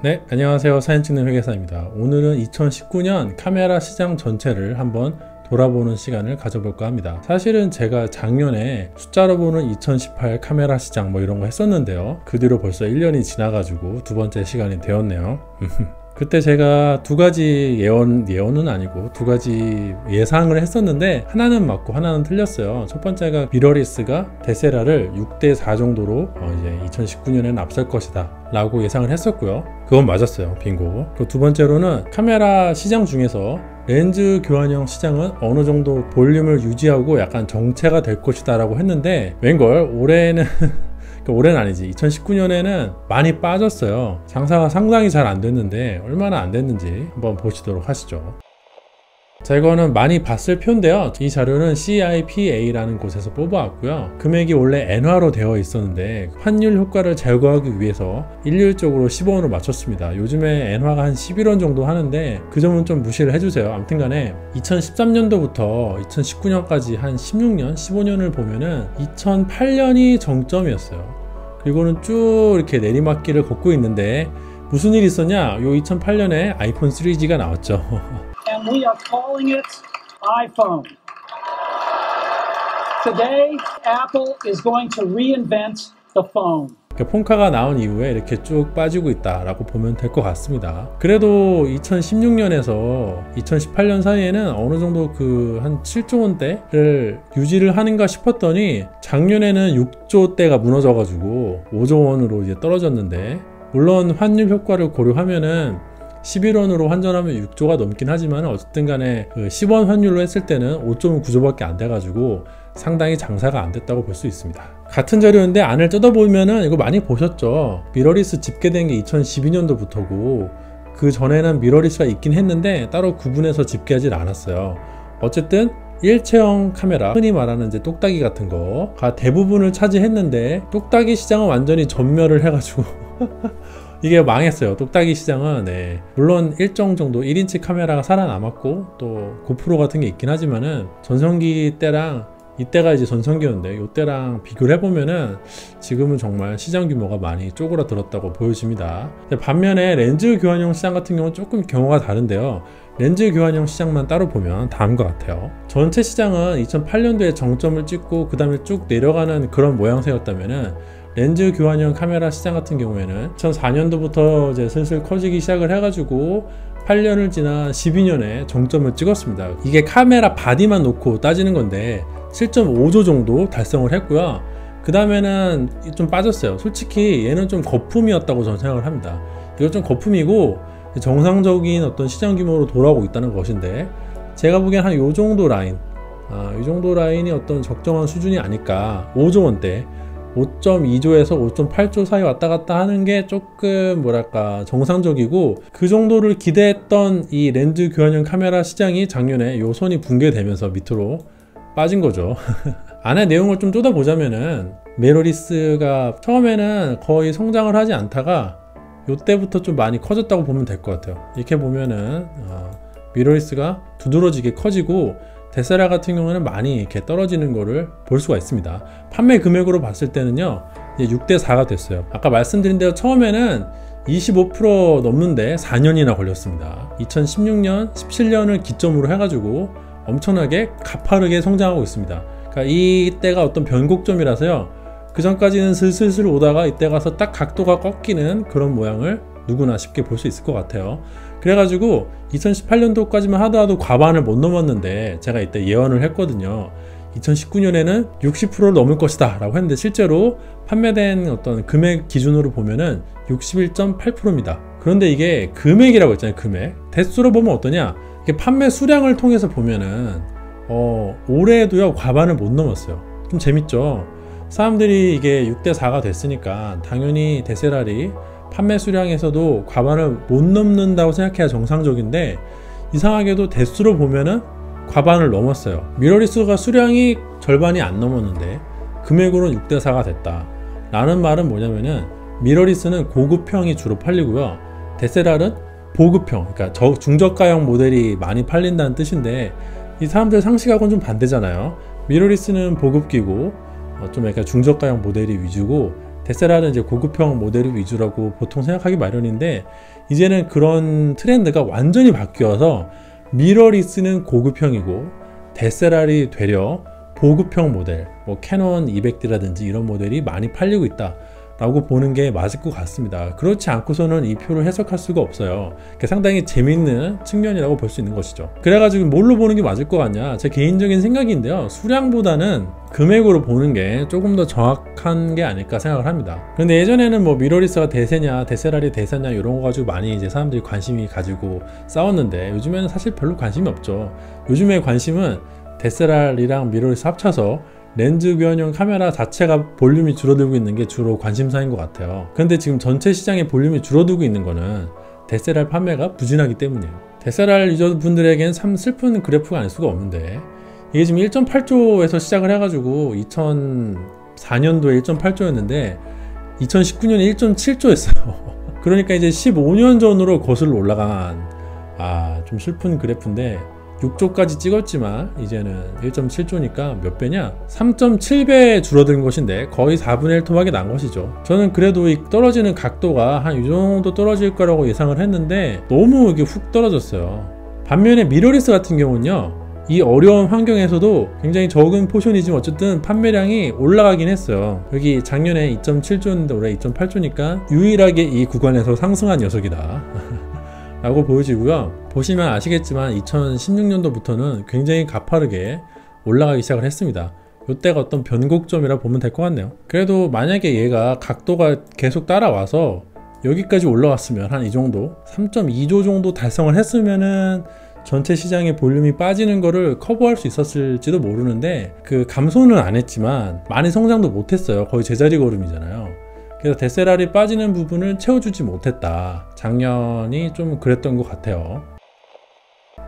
네, 안녕하세요. 사진 찍는 회계사입니다. 오늘은 2019년 카메라 시장 전체를 한번 돌아보는 시간을 가져볼까 합니다. 사실은 제가 작년에 숫자로 보는 2018 카메라 시장 이런 거 했었는데요. 그 뒤로 벌써 1년이 지나가지고 두 번째 시간이 되었네요. 그때 제가 두 가지 예언은 아니고 두 가지 예상을 했었는데 하나는 맞고 하나는 틀렸어요. 첫 번째가 미러리스가 데세라를 6대4 정도로 이제 2019년에는 앞설 것이다 라고 예상을 했었고요. 그건 맞았어요. 빙고. 그리고 두 번째로는 카메라 시장 중에서 렌즈 교환형 시장은 어느 정도 볼륨을 유지하고 약간 정체가 될 것이다 라고 했는데 웬걸 올해는 올해는 아니지, 2019년에는 많이 빠졌어요. 장사가 상당히 잘 안 됐는데 얼마나 안 됐는지 한번 보시도록 하시죠. 자, 이거는 많이 봤을 표인데요. 이 자료는 CIPA라는 곳에서 뽑아왔고요. 금액이 원래 엔화로 되어 있었는데 환율 효과를 제거하기 위해서 일률적으로 10원으로 맞췄습니다. 요즘에 엔화가 한 11원 정도 하는데 그 점은 좀 무시를 해주세요. 아무튼간에 2013년도부터 2019년까지 한 16년, 15년을 보면은 2008년이 정점이었어요. 그리고는 쭉 이렇게 내리막길을 걷고 있는데 무슨 일이 있었냐? 요 2008년에 아이폰 3G가 나왔죠. And we are calling it iPhone. Today, Apple is going to reinvent the phone. 폰카가 나온 이후에 이렇게 쭉 빠지고 있다라고 보면 될 것 같습니다. 그래도 2016년에서 2018년 사이에는 어느 정도 한 7조 원대를 유지를 하는가 싶었더니 작년에는 6조 대가 무너져가지고 5조 원으로 이제 떨어졌는데, 물론 환율 효과를 고려하면은 11원으로 환전하면 6조가 넘긴 하지만 어쨌든 간에 10원 환율로 했을 때는 5.9조밖에 안 돼가지고 상당히 장사가 안 됐다고 볼 수 있습니다. 같은 자료인데 안을 뜯어보면은 이거 많이 보셨죠? 미러리스 집계된 게 2012년도부터고 그 전에는 미러리스가 있긴 했는데 따로 구분해서 집계하지 않았어요. 어쨌든 일체형 카메라, 흔히 말하는 이제 똑딱이 같은 거가 대부분을 차지했는데 똑딱이 시장은 완전히 전멸을 해가지고 이게 망했어요. 똑딱이 시장은. 물론 일정 정도 1인치 카메라가 살아남았고 또 고프로 같은 게 있긴 하지만은 전성기 때랑 이때가 이제 전성기였는데 이때랑 비교를 해보면은 지금은 정말 시장 규모가 많이 쪼그라들었다고 보여집니다. 반면에 렌즈 교환형 시장 같은 경우는 조금 경우가 다른데요. 렌즈 교환형 시장만 따로 보면 다음과 같아요. 전체 시장은 2008년도에 정점을 찍고 그 다음에 쭉 내려가는 그런 모양새였다면은 렌즈 교환형 카메라 시장 같은 경우에는 2004년도부터 이제 슬슬 커지기 시작을 해가지고 8년을 지난 12년에 정점을 찍었습니다. 이게 카메라 바디만 놓고 따지는 건데 7.5조 정도 달성을 했고요. 그 다음에는 좀 빠졌어요. 솔직히 얘는 좀 거품이었다고 저는 생각을 합니다. 이거 좀 거품이고 정상적인 어떤 시장 규모로 돌아오고 있다는 것인데, 제가 보기엔 한 요 정도 라인, 이 정도 라인이 어떤 적정한 수준이 아닐까. 5조 원대 5.2조에서 5.8조 사이 왔다 갔다 하는 게 조금 뭐랄까 정상적이고, 그 정도를 기대했던 이 렌즈 교환형 카메라 시장이 작년에 요 선이 붕괴되면서 밑으로 빠진 거죠. 안에 내용을 좀 뜯어보자면은 미러리스가 처음에는 거의 성장을 하지 않다가 요때부터 좀 많이 커졌다고 보면 될 것 같아요. 이렇게 보면은 미러리스가 두드러지게 커지고 데세라 같은 경우는 많이 이렇게 떨어지는 거를 볼 수가 있습니다. 판매 금액으로 봤을 때는요, 이제 6대4가 됐어요. 아까 말씀드린 대로 처음에는 25% 넘는데 4년이나 걸렸습니다. 2016년, 17년을 기점으로 해가지고 엄청나게 가파르게 성장하고 있습니다. 그러니까 이때가 어떤 변곡점이라서요, 그 전까지는 슬슬슬 오다가 이때 가서 딱 각도가 꺾이는 그런 모양을 누구나 쉽게 볼 수 있을 것 같아요. 그래가지고 2018년도까지만 하더라도 과반을 못 넘었는데 제가 이때 예언을 했거든요. 2019년에는 60%를 넘을 것이다 라고 했는데 실제로 판매된 어떤 금액 기준으로 보면은 61.8%입니다. 그런데 이게 금액이라고 했잖아요. 금액. 대수로 보면 어떠냐? 이게 판매 수량을 통해서 보면은 올해도요 과반을 못 넘었어요. 좀 재밌죠? 사람들이 이게 6대4가 됐으니까 당연히 데세라리 판매 수량에서도 과반을 못 넘는다고 생각해야 정상적인데, 이상하게도 대수로 보면은 과반을 넘었어요. 미러리스가 수량이 절반이 안 넘었는데 금액으로는 6대4가 됐다 라는 말은 뭐냐면은 미러리스는 고급형이 주로 팔리고요, 데세라는 보급형, 그러니까 중저가형 모델이 많이 팔린다는 뜻인데, 이 사람들 상식하고는 좀 반대잖아요. 미러리스는 보급기고 좀 약간 중저가형 모델이 위주고 DSLR은 이제 고급형 모델 위주라고 보통 생각하기 마련인데, 이제는 그런 트렌드가 완전히 바뀌어서 미러리스는 고급형이고 DSLR이 되려 보급형 모델, 뭐 캐논 200D라든지 이런 모델이 많이 팔리고 있다 라고 보는 게 맞을 것 같습니다. 그렇지 않고서는 이 표를 해석할 수가 없어요. 상당히 재밌는 측면이라고 볼 수 있는 것이죠. 그래가지고 뭘로 보는 게 맞을 것 같냐, 제 개인적인 생각인데요, 수량보다는 금액으로 보는 게 조금 더 정확한 게 아닐까 생각을 합니다. 그런데 예전에는 뭐 미러리스가 대세냐 DSLR이 대세냐 이런 거 가지고 많이 이제 사람들이 관심이 가지고 싸웠는데, 요즘에는 사실 별로 관심이 없죠. 요즘의 관심은 DSLR이랑 미러리스 합쳐서 렌즈 교환용 카메라 자체가 볼륨이 줄어들고 있는 게 주로 관심사인 것 같아요. 그런데 지금 전체 시장의 볼륨이 줄어들고 있는 거는 DSLR 판매가 부진하기 때문이에요. DSLR 유저분들에겐 참 슬픈 그래프가 아닐 수가 없는데, 이게 지금 1.8조에서 시작을 해가지고 2004년도에 1.8조였는데 2019년에 1.7조였어요. 그러니까 이제 15년 전으로 거슬러 올라간 좀 슬픈 그래프인데, 6조까지 찍었지만 이제는 1.7조니까 몇 배냐? 3.7배 줄어든 것인데 거의 4분의 1 토막이 난 것이죠. 저는 그래도 이 떨어지는 각도가 한 이 정도 떨어질 거라고 예상을 했는데 너무 이게 훅 떨어졌어요. 반면에 미러리스 같은 경우는요, 이 어려운 환경에서도 굉장히 적은 포션이지만 어쨌든 판매량이 올라가긴 했어요. 여기 작년에 2.7조였는데 올해 2.8조니까 유일하게 이 구간에서 상승한 녀석이다 라고 보여지고요. 보시면 아시겠지만 2016년도부터는 굉장히 가파르게 올라가기 시작을 했습니다. 이때가 어떤 변곡점이라 보면 될 것 같네요. 그래도 만약에 얘가 각도가 계속 따라와서 여기까지 올라왔으면 한 이 정도 3.2조 정도 달성을 했으면은 전체 시장의 볼륨이 빠지는 거를 커버할 수 있었을지도 모르는데, 그 감소는 안 했지만 많이 성장도 못했어요. 거의 제자리 걸음이잖아요. 그래서 DSLR이 빠지는 부분을 채워주지 못했다. 작년이 좀 그랬던 것 같아요.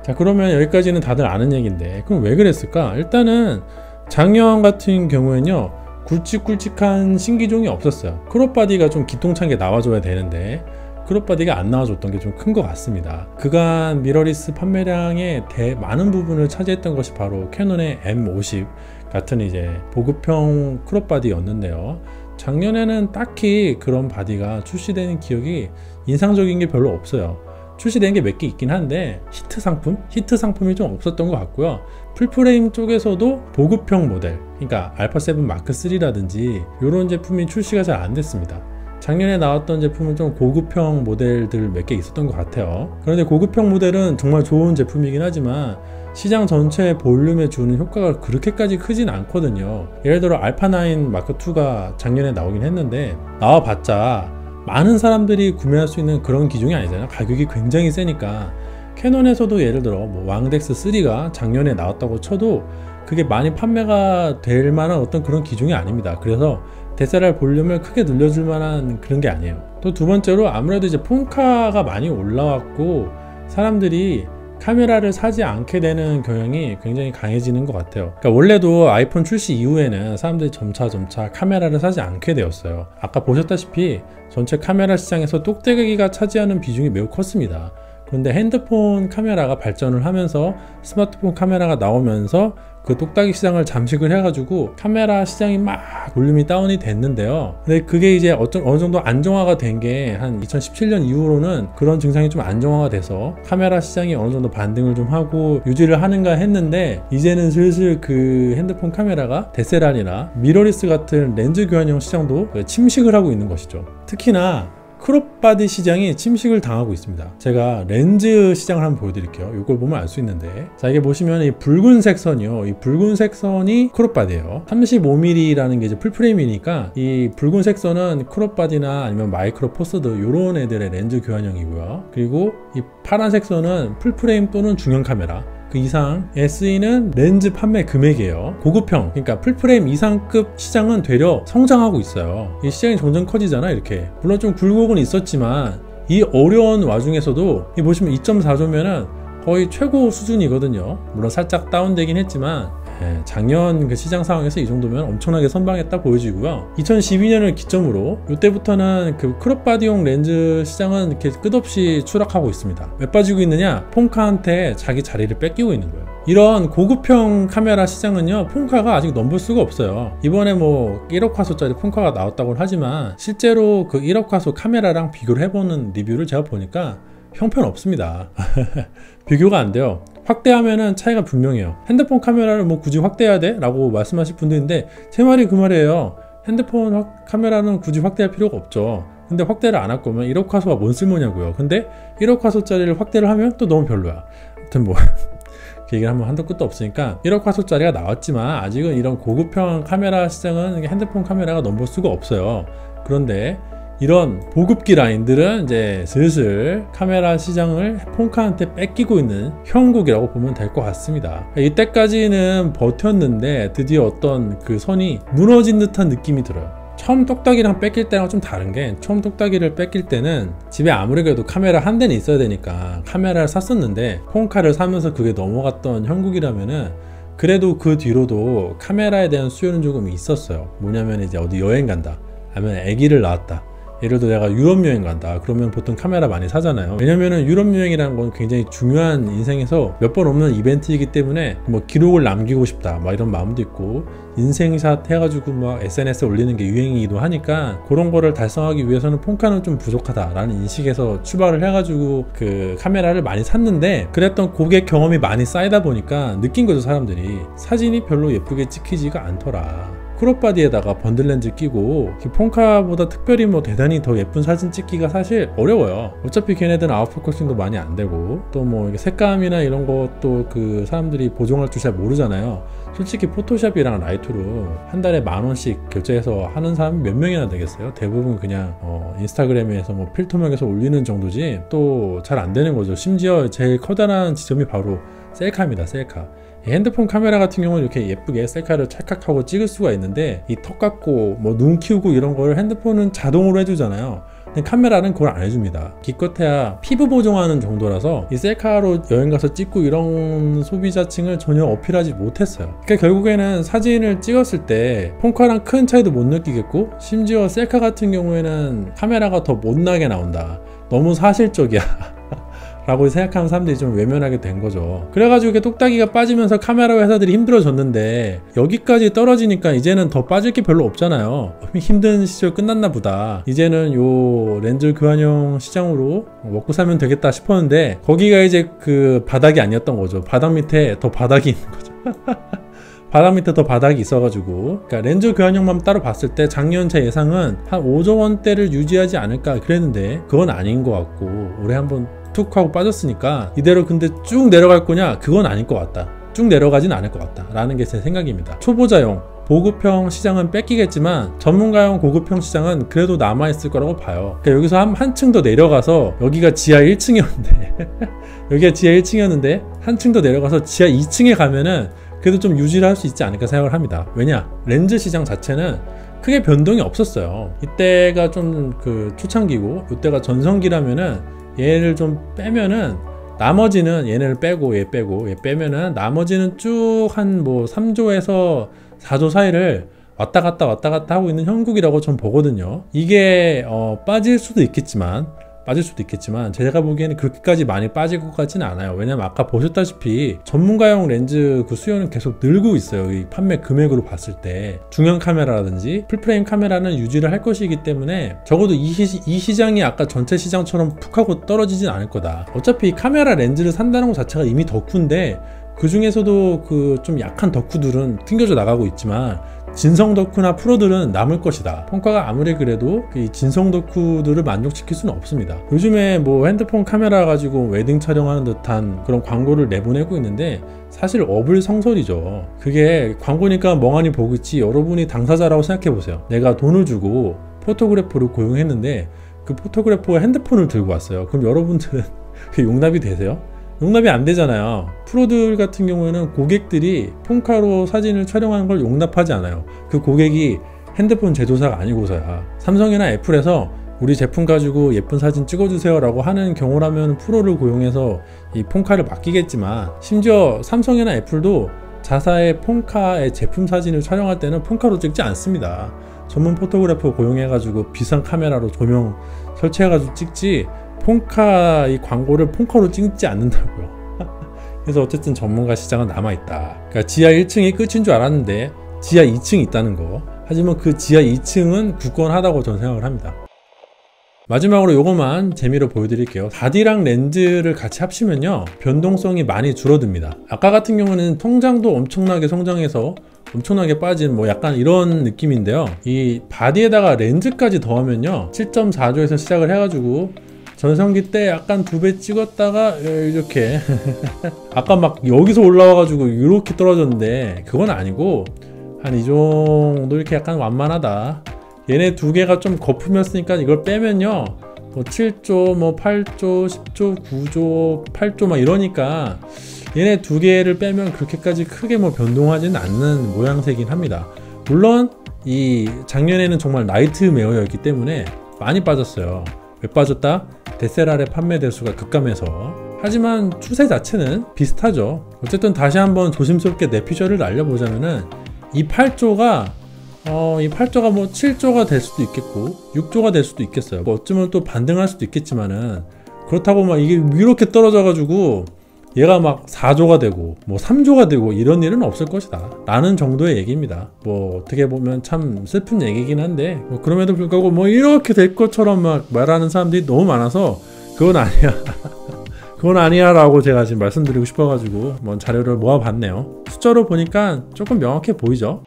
자, 그러면 여기까지는 다들 아는 얘기인데 그럼 왜 그랬을까? 일단은 작년 같은 경우에는요, 굵직굵직한 신기종이 없었어요. 크롭바디가 좀 기통차게 나와줘야 되는데 크롭바디가 안 나와줬던 게 좀 큰 것 같습니다. 그간 미러리스 판매량의 많은 부분을 차지했던 것이 바로 캐논의 M50 같은 이제 보급형 크롭바디였는데요. 작년에는 딱히 그런 바디가 출시되는 기억이 인상적인 게 별로 없어요. 출시된 게 몇 개 있긴 한데 히트 상품이 좀 없었던 것 같고요. 풀프레임 쪽에서도 보급형 모델, 그러니까 알파7 마크3라든지 이런 제품이 출시가 잘 안 됐습니다. 작년에 나왔던 제품은 좀 고급형 모델들 몇 개 있었던 것 같아요. 그런데 고급형 모델은 정말 좋은 제품이긴 하지만 시장 전체의 볼륨에 주는 효과가 그렇게까지 크진 않거든요. 예를 들어 알파9 마크2가 작년에 나오긴 했는데 나와봤자 많은 사람들이 구매할 수 있는 그런 기종이 아니잖아요. 가격이 굉장히 세니까. 캐논에서도 예를 들어 뭐 왕덱스3가 작년에 나왔다고 쳐도 그게 많이 판매가 될 만한 어떤 그런 기종이 아닙니다. 그래서 DSLR 볼륨을 크게 늘려줄 만한 그런 게 아니에요. 또 두 번째로 아무래도 이제 폰카가 많이 올라왔고 사람들이 카메라를 사지 않게 되는 경향이 굉장히 강해지는 것 같아요. 그러니까 원래도 아이폰 출시 이후에는 사람들이 점차 카메라를 사지 않게 되었어요. 아까 보셨다시피 전체 카메라 시장에서 똑딱이가 차지하는 비중이 매우 컸습니다. 그런데 핸드폰 카메라가 발전을 하면서 스마트폰 카메라가 나오면서 그 똑딱이 시장을 잠식을 해가지고 카메라 시장이 막 볼륨이 다운이 됐는데요. 근데 그게 이제 어느 정도 안정화가 된 게 한 2017년 이후로는 그런 증상이 좀 안정화가 돼서 카메라 시장이 어느 정도 반등을 좀 하고 유지를 하는가 했는데, 이제는 슬슬 그 핸드폰 카메라가 DSLR이나 미러리스 같은 렌즈 교환형 시장도 침식을 하고 있는 것이죠. 특히나 크롭바디 시장이 침식을 당하고 있습니다. 제가 렌즈 시장을 한번 보여드릴게요. 이걸 보면 알 수 있는데, 자, 이게 보시면 이 붉은색 선이요, 이 붉은색 선이 크롭바디예요. 35mm라는 게 이제 풀프레임이니까 이 붉은색 선은 크롭바디나 아니면 마이크로 포스드 이런 애들의 렌즈 교환형이고요. 그리고 이 파란색 선은 풀프레임 또는 중형 카메라, 그 이상 SE는 렌즈 판매 금액이에요. 고급형, 그러니까 풀프레임 이상급 시장은 되려 성장하고 있어요. 이 시장이 점점 커지잖아. 이렇게 물론 좀 굴곡은 있었지만 이 어려운 와중에서도 이 보시면 2.4조면은 거의 최고 수준이거든요. 물론 살짝 다운되긴 했지만 작년 그 시장 상황에서 이 정도면 엄청나게 선방했다 보여지고요. 2012년을 기점으로 이때부터는 그 크롭바디용 렌즈 시장은 이렇게 끝없이 추락하고 있습니다. 왜 빠지고 있느냐? 폰카한테 자기 자리를 뺏기고 있는 거예요. 이런 고급형 카메라 시장은요, 폰카가 아직 넘볼 수가 없어요. 이번에 뭐 1억 화소짜리 폰카가 나왔다고 하지만 실제로 그 1억 화소 카메라랑 비교를 해보는 리뷰를 제가 보니까 형편없습니다. 비교가 안 돼요. 확대하면은 차이가 분명해요. 핸드폰 카메라를 뭐 굳이 확대해야 돼? 라고 말씀하실 분들인데 제 말이 그 말이에요. 핸드폰 카메라는 굳이 확대할 필요가 없죠. 근데 확대를 안 할 거면 1억 화소가 뭔 쓸모냐고요. 근데 1억 화소짜리를 확대를 하면 또 너무 별로야. 아무튼 뭐 그 얘기를 하면 한도 끝도 없으니까 1억 화소짜리가 나왔지만 아직은 이런 고급형 카메라 시장은 핸드폰 카메라가 넘볼 수가 없어요. 그런데 이런 보급기 라인들은 이제 슬슬 카메라 시장을 폰카한테 뺏기고 있는 형국이라고 보면 될 것 같습니다. 이때까지는 버텼는데 드디어 어떤 그 선이 무너진 듯한 느낌이 들어요. 처음 똑딱이랑 뺏길 때랑 좀 다른 게, 처음 똑딱이를 뺏길 때는 집에 아무리 그래도 카메라 한 대는 있어야 되니까 카메라를 샀었는데 폰카를 사면서 그게 넘어갔던 형국이라면은 그래도 그 뒤로도 카메라에 대한 수요는 조금 있었어요. 뭐냐면 이제 어디 여행 간다, 아니면 아기를 낳았다, 예를 들어 내가 유럽 여행 간다 그러면 보통 카메라 많이 사잖아요. 왜냐면은 유럽 여행이라는 건 굉장히 중요한 인생에서 몇 번 없는 이벤트이기 때문에 뭐 기록을 남기고 싶다 막 이런 마음도 있고, 인생샷 해가지고 막 SNS에 올리는 게 유행이기도 하니까 그런 거를 달성하기 위해서는 폰카는 좀 부족하다라는 인식에서 출발을 해가지고 그 카메라를 많이 샀는데, 그랬던 고객 경험이 많이 쌓이다 보니까 느낀 거죠. 사람들이 사진이 별로 예쁘게 찍히지가 않더라. 크롭바디에다가 번들렌즈 끼고 폰카보다 특별히 뭐 대단히 더 예쁜 사진 찍기가 사실 어려워요. 어차피 걔네들은 아웃포커싱도 많이 안 되고 또 뭐 색감이나 이런 것도 그 사람들이 보정할 줄 잘 모르잖아요. 솔직히 포토샵이랑 라이트룸 한 달에 10,000원씩 결제해서 하는 사람이 몇 명이나 되겠어요? 대부분 그냥 인스타그램에서 뭐 필터명에서 올리는 정도지 또 잘 안 되는 거죠. 심지어 제일 커다란 지점이 바로 셀카입니다. 셀카. 핸드폰 카메라 같은 경우는 이렇게 예쁘게 셀카를 찰칵하고 찍을 수가 있는데 이 턱 깎고 뭐 눈 키우고 이런 걸 핸드폰은 자동으로 해주잖아요. 근데 카메라는 그걸 안 해줍니다. 기껏해야 피부 보정하는 정도라서 이 셀카로 여행 가서 찍고 이런 소비자층을 전혀 어필하지 못했어요. 그러니까 결국에는 사진을 찍었을 때 폰카랑 큰 차이도 못 느끼겠고, 심지어 셀카 같은 경우에는 카메라가 더 못나게 나온다, 너무 사실적이야 라고 생각하는 사람들이 좀 외면하게 된 거죠. 그래가지고 이렇게 똑딱이가 빠지면서 카메라 회사들이 힘들어졌는데 여기까지 떨어지니까 이제는 더 빠질 게 별로 없잖아요. 힘든 시절 끝났나 보다, 이제는 요 렌즈 교환용 시장으로 먹고 살면 되겠다 싶었는데 거기가 이제 그 바닥이 아니었던 거죠. 바닥 밑에 더 바닥이 있는 거죠. 바닥 밑에 더 바닥이 있어가지고, 그러니까 렌즈 교환용만 따로 봤을 때 작년 제 예상은 한 5조 원대를 유지하지 않을까 그랬는데 그건 아닌 것 같고, 올해 한번 툭 하고 빠졌으니까 이대로 근데 쭉 내려갈 거냐? 그건 아닐 것 같다. 쭉 내려가진 않을 것 같다 라는 게 제 생각입니다. 초보자용 보급형 시장은 뺏기겠지만 전문가용 고급형 시장은 그래도 남아있을 거라고 봐요. 그러니까 여기서 한층 더 내려가서, 여기가 지하 1층이었는데 여기가 지하 1층이었는데 한층 더 내려가서 지하 2층에 가면은 그래도 좀 유지를 할 수 있지 않을까 생각을 합니다. 왜냐? 렌즈 시장 자체는 크게 변동이 없었어요. 이때가 좀 그 초창기고 이때가 전성기라면은 얘를 좀 빼면은 나머지는, 얘네를 빼고 얘 빼고 얘 빼면은 나머지는 쭉 한 뭐 3조에서 4조 사이를 왔다 갔다 하고 있는 형국이라고 전 보거든요. 이게 빠질 수도 있겠지만 제가 보기에는 그렇게까지 많이 빠질 것 같지는 않아요. 왜냐면 아까 보셨다시피 전문가용 렌즈 그 수요는 계속 늘고 있어요. 이 판매 금액으로 봤을 때 중형 카메라라든지 풀프레임 카메라는 유지를 할 것이기 때문에 적어도 이 시장이 아까 전체 시장처럼 푹 하고 떨어지진 않을 거다. 어차피 카메라 렌즈를 산다는 것 자체가 이미 덕후인데 그 중에서도 그 좀 약한 덕후들은 튕겨져 나가고 있지만 진성 덕후나 프로들은 남을 것이다. 폰카가 아무리 그래도 이 진성 덕후들을 만족시킬 수는 없습니다. 요즘에 뭐 핸드폰 카메라 가지고 웨딩 촬영하는 듯한 그런 광고를 내보내고 있는데 사실 어불성설이죠. 그게 광고니까 멍하니 보고 있지, 여러분이 당사자라고 생각해 보세요. 내가 돈을 주고 포토그래퍼를 고용했는데 그 포토그래퍼가 핸드폰을 들고 왔어요. 그럼 여러분들은 그게 용납이 되세요? 용납이 안 되잖아요. 프로들 같은 경우에는 고객들이 폰카로 사진을 촬영하는 걸 용납하지 않아요. 그 고객이 핸드폰 제조사가 아니고서야. 삼성이나 애플에서 우리 제품 가지고 예쁜 사진 찍어주세요 라고 하는 경우라면 프로를 고용해서 이 폰카를 맡기겠지만, 심지어 삼성이나 애플도 자사의 폰카의 제품 사진을 촬영할 때는 폰카로 찍지 않습니다. 전문 포토그래퍼 고용해가지고 비싼 카메라로 조명 설치해가지고 찍지, 폰카 이 광고를 폰카로 찍지 않는다고요. 그래서 어쨌든 전문가 시장은 남아있다. 그러니까 지하 1층이 끝인 줄 알았는데 지하 2층이 있다는 거. 하지만 그 지하 2층은 굳건하다고 저는 생각을 합니다. 마지막으로 요것만 재미로 보여드릴게요. 바디랑 렌즈를 같이 합치면요, 변동성이 많이 줄어듭니다. 아까 같은 경우는 성장도 엄청나게 성장해서 엄청나게 빠진 뭐 약간 이런 느낌인데요, 이 바디에다가 렌즈까지 더하면요 7.4조에서 시작을 해가지고 전성기 때 약간 2배 찍었다가 이렇게 아까 막 여기서 올라와가지고 이렇게 떨어졌는데 그건 아니고 한 이 정도 이렇게 약간 완만하다. 얘네 두 개가 좀 거품이었으니까 이걸 빼면요 뭐 7조, 뭐 8조, 10조, 9조, 8조 막 이러니까 얘네 두 개를 빼면 그렇게까지 크게 뭐 변동하지는 않는 모양새긴 합니다. 물론 이 작년에는 정말 나이트메어였기 때문에 많이 빠졌어요. 왜 빠졌다? 데셀알의 판매 대수가 급감해서. 하지만 추세 자체는 비슷하죠. 어쨌든 다시 한번 조심스럽게 내 피셜을 날려보자면은 이 8조가 이 8조가 뭐 7조가 될 수도 있겠고 6조가 될 수도 있겠어요. 뭐 어쩌면 또 반등할 수도 있겠지만은, 그렇다고 막 이게 이렇게 떨어져 가지고 얘가 막 4조가 되고 뭐 3조가 되고 이런 일은 없을 것이다 라는 정도의 얘기입니다. 뭐 어떻게 보면 참 슬픈 얘기긴 한데, 뭐 그럼에도 불구하고 뭐 이렇게 될 것처럼 막 말하는 사람들이 너무 많아서 그건 아니야 그건 아니야 라고 제가 지금 말씀드리고 싶어가지고 뭐 자료를 모아봤네요. 숫자로 보니까 조금 명확해 보이죠?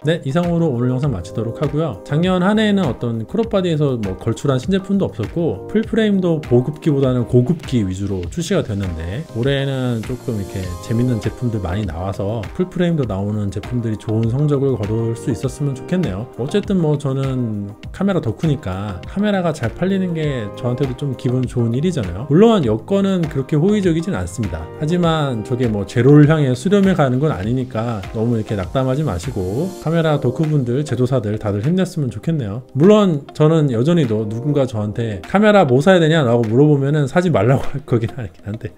네, 이상으로 오늘 영상 마치도록 하고요. 작년 한 해에는 어떤 크롭바디에서 뭐 걸출한 신제품도 없었고 풀프레임도 보급기보다는 고급기 위주로 출시가 됐는데, 올해는 조금 이렇게 재밌는 제품들 많이 나와서 풀프레임도 나오는 제품들이 좋은 성적을 거둘 수 있었으면 좋겠네요. 어쨌든 뭐 저는 카메라 덕후니까 카메라가 잘 팔리는 게 저한테도 좀 기분 좋은 일이잖아요. 물론 여건은 그렇게 호의적이진 않습니다. 하지만 저게 뭐 제로를 향해 수렴해 가는 건 아니니까 너무 이렇게 낙담하지 마시고 카메라 덕후분들, 제조사들 다들 힘냈으면 좋겠네요. 물론 저는 여전히도 누군가 저한테 카메라 뭐 사야 되냐 라고 물어보면은 사지 말라고 할 거긴 하긴 한데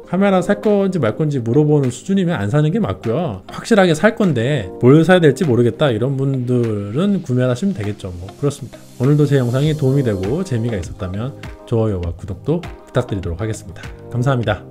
카메라 살 건지 말 건지 물어보는 수준이면 안 사는 게 맞고요. 확실하게 살 건데 뭘 사야 될지 모르겠다 이런 분들은 구매를 하시면 되겠죠. 뭐 그렇습니다. 오늘도 제 영상이 도움이 되고 재미가 있었다면 좋아요와 구독도 부탁드리도록 하겠습니다. 감사합니다.